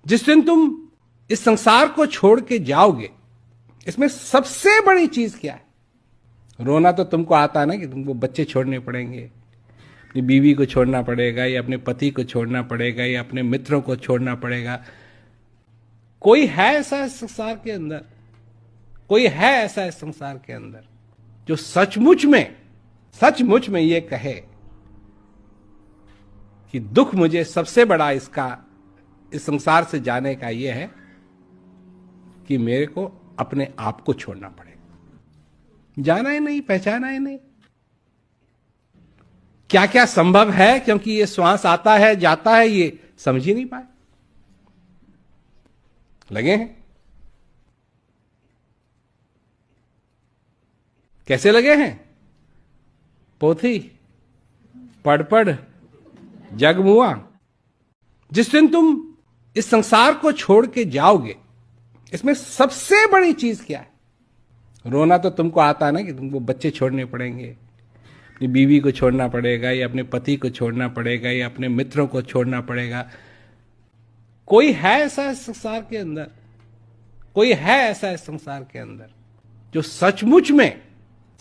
जिस दिन तुम इस संसार को छोड़ के जाओगे, इसमें सबसे बड़ी चीज क्या है? रोना तो तुमको आता है ना कि तुमको बच्चे छोड़ने पड़ेंगे, अपनी बीवी को छोड़ना पड़ेगा, या अपने पति को छोड़ना पड़ेगा, या अपने मित्रों को छोड़ना पड़ेगा। कोई है ऐसा इस संसार के अंदर, कोई है ऐसा इस संसार के अंदर जो सचमुच में ये कहे कि दुख मुझे सबसे बड़ा इसका इस संसार से जाने का ये है कि मेरे को अपने आप को छोड़ना पड़ेगा। जाना ही नहीं, पहचाना ही नहीं। क्या क्या संभव है, क्योंकि ये श्वास आता है जाता है, ये समझ ही नहीं पाए। लगे हैं? कैसे लगे हैं? पोथी पढ़ जग मुआ। जिस दिन तुम इस संसार को छोड़ के जाओगे, इसमें सबसे बड़ी चीज क्या है? रोना तो तुमको आता है ना कि तुमको बच्चे छोड़ने पड़ेंगे, अपनी बीवी को छोड़ना पड़ेगा, या अपने पति को छोड़ना पड़ेगा, या अपने मित्रों को छोड़ना पड़ेगा। कोई है ऐसा इस संसार के अंदर, कोई है ऐसा इस संसार के अंदर जो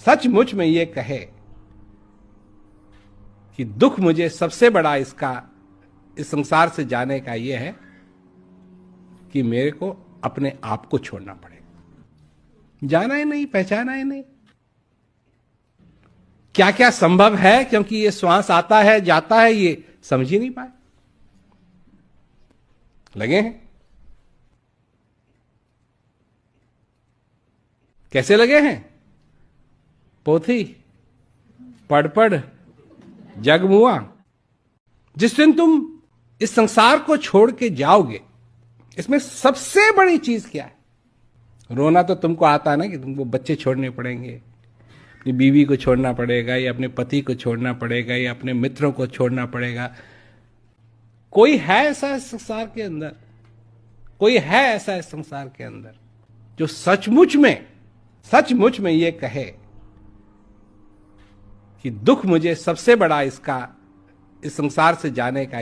सचमुच में ये कहे कि दुख मुझे सबसे बड़ा इसका इस संसार से जाने का ये है कि मेरे को अपने आप को छोड़ना पड़ेगा। जाना ही नहीं, पहचाना ही नहीं। क्या क्या संभव है, क्योंकि ये श्वास आता है जाता है, ये समझ ही नहीं पाए। लगे हैं? कैसे लगे हैं? पोथी पढ़ जग मुआ। जिस दिन तुम इस संसार को छोड़ के जाओगे, इसमें सबसे बड़ी चीज क्या है? रोना तो तुमको आता है ना कि तुमको बच्चे छोड़ने पड़ेंगे, अपनी बीवी को छोड़ना पड़ेगा, या अपने पति को छोड़ना पड़ेगा, या अपने मित्रों को छोड़ना पड़ेगा। कोई है ऐसा इस संसार के अंदर, कोई है ऐसा इस संसार के अंदर जो सचमुच में ये कहे कि दुख मुझे सबसे बड़ा इसका इस संसार से जाने का